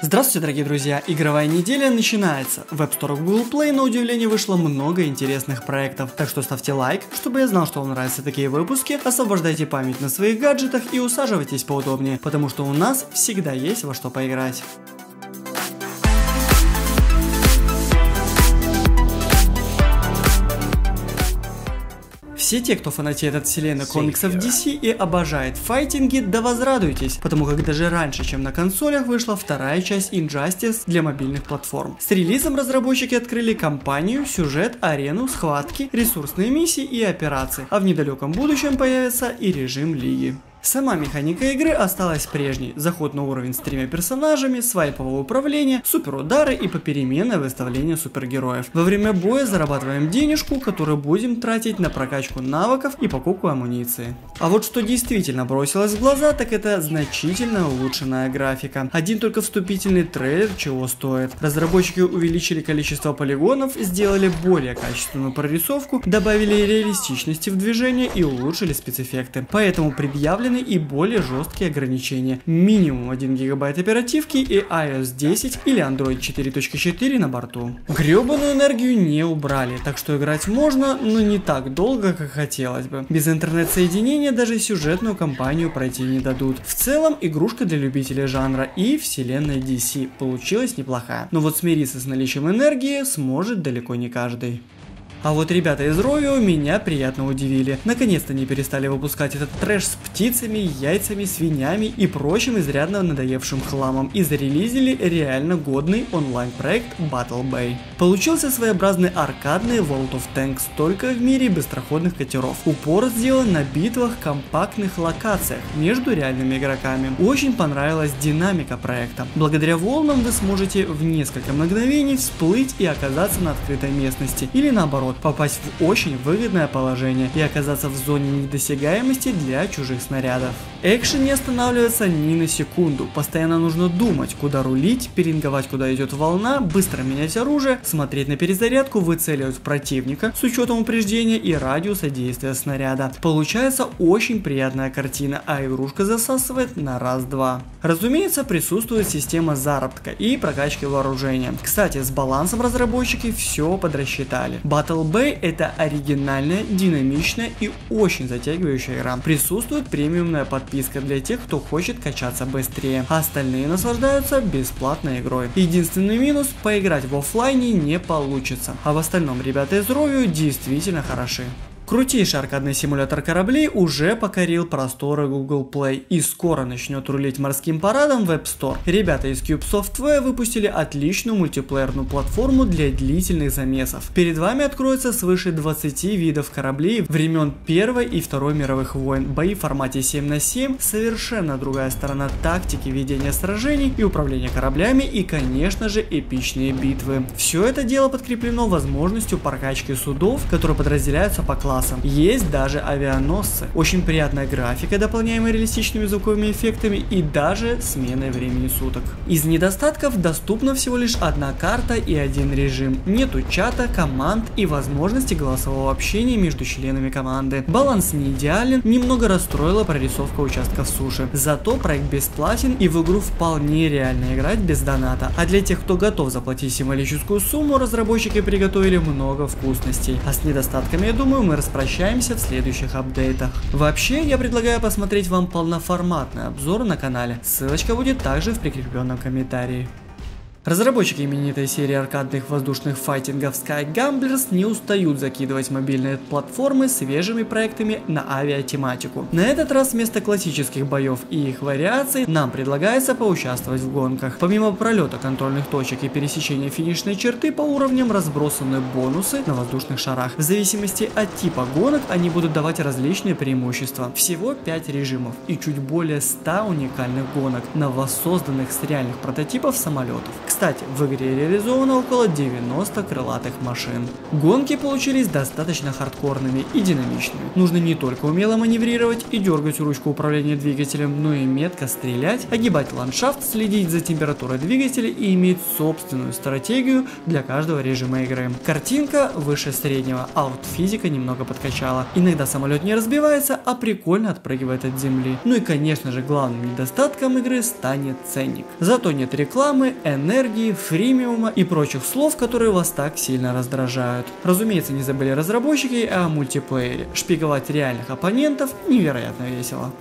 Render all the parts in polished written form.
Здравствуйте, дорогие друзья! Игровая неделя начинается. В App Store Google Play на удивление вышло много интересных проектов, так что ставьте лайк, чтобы я знал, что вам нравятся такие выпуски, освобождайте память на своих гаджетах и усаживайтесь поудобнее, потому что у нас всегда есть во что поиграть. Все те, кто фанатеет от вселенной комиксов DC и обожает файтинги, да возрадуйтесь, потому как даже раньше, чем на консолях, вышла вторая часть Injustice для мобильных платформ. С релизом разработчики открыли кампанию, сюжет, арену, схватки, ресурсные миссии и операции, а в недалеком будущем появится и режим лиги. Сама механика игры осталась прежней. Заход на уровень с 3 персонажами, свайповое управление, суперудары и попеременное выставление супергероев. Во время боя зарабатываем денежку, которую будем тратить на прокачку навыков и покупку амуниции. А вот что действительно бросилось в глаза, так это значительно улучшенная графика. Один только вступительный трейлер чего стоит. Разработчики увеличили количество полигонов, сделали более качественную прорисовку, добавили реалистичности в движение и улучшили спецэффекты. Поэтому предъявлены и более жесткие ограничения. Минимум 1 гигабайт оперативки и iOS 10 или Android 4.4 на борту. Гребаную энергию не убрали, так что играть можно, но не так долго, как хотелось бы. Без интернет-соединения даже сюжетную кампанию пройти не дадут. В целом, игрушка для любителей жанра и вселенной DC получилась неплохая. Но вот смириться с наличием энергии сможет далеко не каждый. А вот ребята из Rovio меня приятно удивили. Наконец-то не перестали выпускать этот трэш с птицами, яйцами, свиньями и прочим изрядно надоевшим хламом и зарелизили реально годный онлайн-проект Battle Bay. Получился своеобразный аркадный World of Tanks, только в мире быстроходных катеров. Упор сделан на битвах в компактных локациях между реальными игроками. Очень понравилась динамика проекта. Благодаря волнам вы сможете в несколько мгновений всплыть и оказаться на открытой местности, или наоборот, попасть в очень выгодное положение и оказаться в зоне недосягаемости для чужих снарядов. Экшен не останавливается ни на секунду, постоянно нужно думать, куда рулить, пеленговать, куда идет волна, быстро менять оружие, смотреть на перезарядку, выцеливать противника с учетом упреждения и радиуса действия снаряда. Получается очень приятная картина, а игрушка засасывает на раз-два. Разумеется, присутствует система заработка и прокачки вооружения. Кстати, с балансом разработчики все подрасчитали. Battle Bay — это оригинальная, динамичная и очень затягивающая игра. Присутствует премиумная подписка для тех, кто хочет качаться быстрее, а остальные наслаждаются бесплатной игрой. Единственный минус — поиграть в оффлайне не получится, а в остальном ребята из Rovio действительно хороши. Крутейший аркадный симулятор кораблей уже покорил просторы Google Play и скоро начнет рулить морским парадом в App Store. Ребята из Cube Software выпустили отличную мультиплеерную платформу для длительных замесов. Перед вами откроется свыше 20 видов кораблей времен Первой и Второй мировых войн, бои в формате 7 на 7, совершенно другая сторона тактики ведения сражений и управления кораблями и, конечно же, эпичные битвы. Все это дело подкреплено возможностью прокачки судов, которые подразделяются по классам. Есть даже авианосцы. Очень приятная графика, дополняемая реалистичными звуковыми эффектами и даже сменой времени суток. Из недостатков доступна всего лишь одна карта и один режим. Нету чата, команд и возможности голосового общения между членами команды. Баланс не идеален, немного расстроила прорисовка участков суши. Зато проект бесплатен и в игру вполне реально играть без доната. А для тех, кто готов заплатить символическую сумму, разработчики приготовили много вкусностей. А с недостатками, я думаю, мы распрощаемся в следующих апдейтах. Вообще, я предлагаю посмотреть вам полноформатный обзор на канале. Ссылочка будет также в прикрепленном комментарии. Разработчики именитой серии аркадных воздушных файтингов Sky Gamblers не устают закидывать мобильные платформы свежими проектами на авиатематику. На этот раз вместо классических боев и их вариаций нам предлагается поучаствовать в гонках. Помимо пролета контрольных точек и пересечения финишной черты, по уровням разбросаны бонусы на воздушных шарах. В зависимости от типа гонок они будут давать различные преимущества. Всего 5 режимов и чуть более 100 уникальных гонок на воссозданных с реальных прототипов самолетов. Кстати, в игре реализовано около 90 крылатых машин. Гонки получились достаточно хардкорными и динамичными. Нужно не только умело маневрировать и дергать ручку управления двигателем, но и метко стрелять, огибать ландшафт, следить за температурой двигателя и иметь собственную стратегию для каждого режима игры. Картинка выше среднего, а вот физика немного подкачала. Иногда самолет не разбивается, а прикольно отпрыгивает от земли. Ну и конечно же главным недостатком игры станет ценник. Зато нет рекламы, энергии, фримиума и прочих слов, которые вас так сильно раздражают. Разумеется, не забыли разработчики о мультиплеере. Шпиговать реальных оппонентов невероятно весело.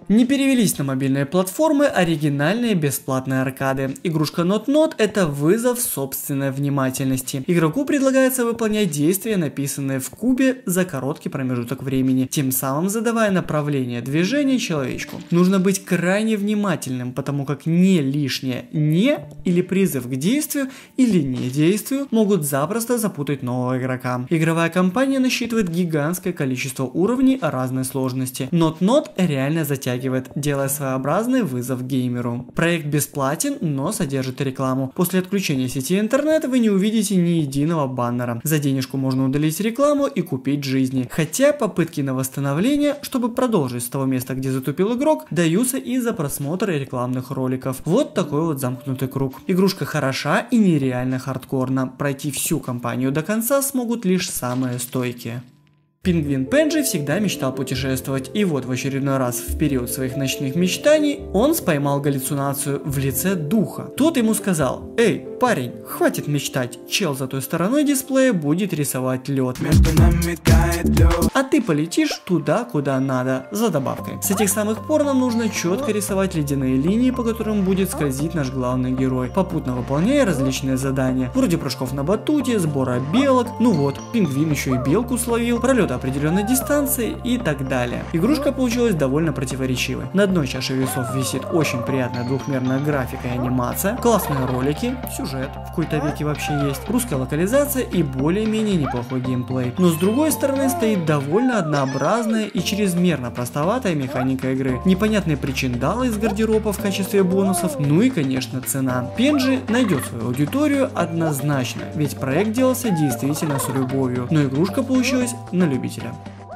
Не перевелись на мобильные платформы оригинальные бесплатные аркады. Игрушка Not это вызов собственной внимательности. Игроку предлагается выполнять действия, написанные в кубе за короткий промежуток времени, тем самым задавая направление движения человечку. Нужно быть крайне внимательным, потому как не лишнее «не» или призыв к действию или не действию могут запросто запутать нового игрока. Игровая кампания насчитывает гигантское количество уровней разной сложности. Not реально затягивает, делая своеобразный вызов геймеру. Проект бесплатен, но содержит рекламу. После отключения сети интернета вы не увидите ни единого баннера. За денежку можно удалить рекламу и купить жизни. Хотя попытки на восстановление, чтобы продолжить с того места, где затупил игрок, даются из-за просмотра рекламных роликов. Вот такой вот замкнутый круг. Игрушка хороша и нереально хардкорна. Пройти всю кампанию до конца смогут лишь самые стойкие. Пингвин Пенджи всегда мечтал путешествовать, и вот в очередной раз в период своих ночных мечтаний он споймал галлюцинацию в лице духа. Тот ему сказал: «Эй, парень, хватит мечтать, чел за той стороной дисплея будет рисовать лед. А ты полетишь туда, куда надо, за добавкой». С этих самых пор нам нужно четко рисовать ледяные линии, по которым будет скользить наш главный герой, попутно выполняя различные задания, вроде прыжков на батуте, сбора белок, ну вот, пингвин еще и белку словил, пролет определенной дистанции и так далее. Игрушка получилась довольно противоречивой. На одной чаше весов висит очень приятная двухмерная графика и анимация, классные ролики, сюжет в какой-то веке вообще есть, русская локализация и более-менее неплохой геймплей. Но с другой стороны стоит довольно однообразная и чрезмерно простоватая механика игры, непонятные причиндалы из гардероба в качестве бонусов, ну и конечно цена. Пенджи найдет свою аудиторию однозначно, ведь проект делался действительно с любовью, но игрушка получилась на любителя.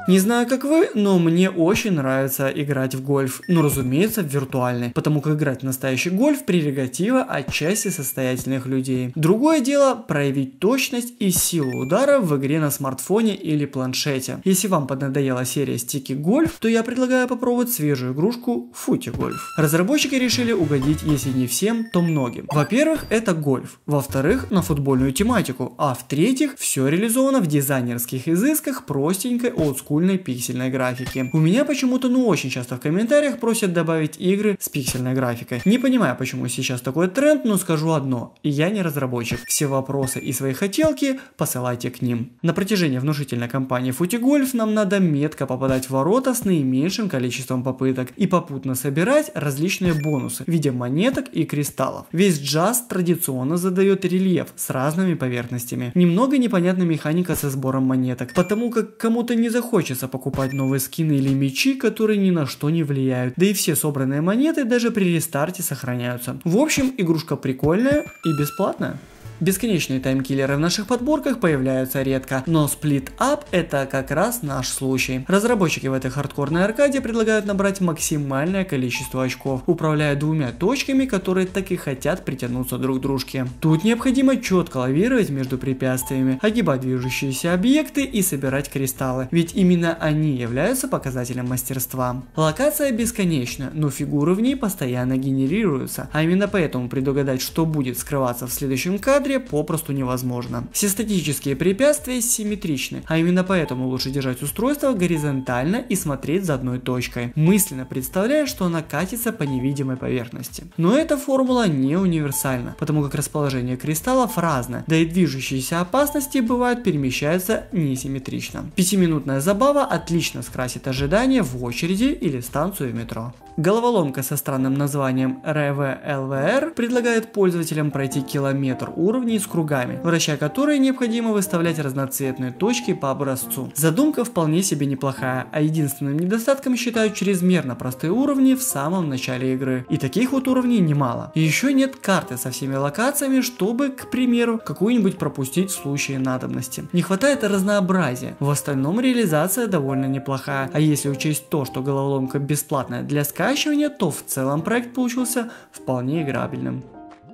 Не знаю как вы, но мне очень нравится играть в гольф, но разумеется в виртуальный, потому как играть в настоящий гольф прерогатива отчасти состоятельных людей. Другое дело проявить точность и силу удара в игре на смартфоне или планшете. Если вам поднадоела серия стики гольф, то я предлагаю попробовать свежую игрушку футигольф. Разработчики решили угодить, если не всем, то многим. Во-первых, это гольф, во-вторых, на футбольную тематику, а в-третьих, все реализовано в дизайнерских изысках простенькой олдскульной пиксельной графики. У меня почему-то очень часто в комментариях просят добавить игры с пиксельной графикой. Не понимаю, почему сейчас такой тренд, но скажу одно: я не разработчик. Все вопросы и свои хотелки посылайте к ним. На протяжении внушительной кампании футигольф нам надо метко попадать в ворота с наименьшим количеством попыток и попутно собирать различные бонусы в виде монеток и кристаллов. Весь джаз традиционно задает рельеф с разными поверхностями. Немного непонятна механика со сбором монеток, потому как кому-то не захочется покупать новые скины или мечи, которые ни на что не влияют. Да и все собранные монеты даже при рестарте сохраняются. В общем, игрушка прикольная и бесплатная. Бесконечные таймкиллеры в наших подборках появляются редко, но Split Up это как раз наш случай. Разработчики в этой хардкорной аркаде предлагают набрать максимальное количество очков, управляя двумя точками, которые так и хотят притянуться друг к дружке. Тут необходимо четко лавировать между препятствиями, огибать движущиеся объекты и собирать кристаллы, ведь именно они являются показателем мастерства. Локация бесконечна, но фигуры в ней постоянно генерируются, а именно поэтому предугадать, что будет скрываться в следующем кадре, попросту невозможно. Все статические препятствия симметричны, а именно поэтому лучше держать устройство горизонтально и смотреть за одной точкой, мысленно представляя, что она катится по невидимой поверхности. Но эта формула не универсальна, потому как расположение кристаллов разное, да и движущиеся опасности бывают перемещаются несимметрично. 5-минутная забава отлично скрасит ожидание в очереди или станцию в метро. Головоломка со странным названием ReveLVR предлагает пользователям пройти километр уровня уровней с кругами, вращая которые необходимо выставлять разноцветные точки по образцу. Задумка вполне себе неплохая, а единственным недостатком считают чрезмерно простые уровни в самом начале игры. И таких вот уровней немало. И еще нет карты со всеми локациями, чтобы, к примеру, какую-нибудь пропустить в случае надобности. Не хватает разнообразия. В остальном реализация довольно неплохая, а если учесть то, что головоломка бесплатная для скачивания, то в целом проект получился вполне играбельным.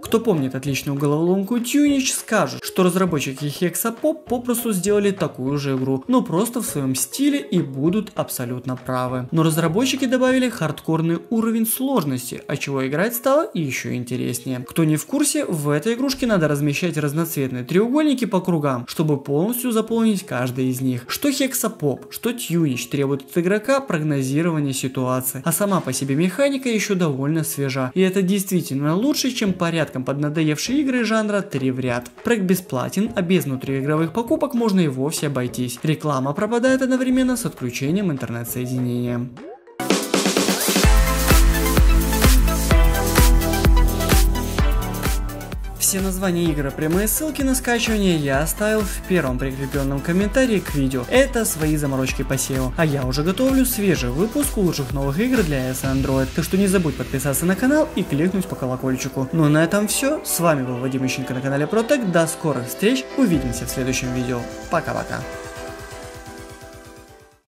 Кто помнит отличную головоломку Tunich, скажут, что разработчики Hexapop попросту сделали такую же игру, но просто в своем стиле и будут абсолютно правы. Но разработчики добавили хардкорный уровень сложности, отчего играть стало еще интереснее. Кто не в курсе, в этой игрушке надо размещать разноцветные треугольники по кругам, чтобы полностью заполнить каждый из них. Что Hexapop, что Tunich требует от игрока прогнозирования ситуации, а сама по себе механика еще довольно свежа, и это действительно лучше, чем порядком поднадоевшие игры жанра 3 в ряд. Проект бесплатен, а без внутриигровых покупок можно и вовсе обойтись. Реклама пропадает одновременно с отключением интернет-соединения. Все названия игр и прямые ссылки на скачивание я оставил в первом прикрепленном комментарии к видео. Это свои заморочки по SEO. А я уже готовлю свежий выпуск лучших новых игр для iOS и Android. Так что не забудь подписаться на канал и кликнуть по колокольчику. Ну а на этом все. С вами был Вадим Ищенко на канале Protect. До скорых встреч. Увидимся в следующем видео. Пока-пока.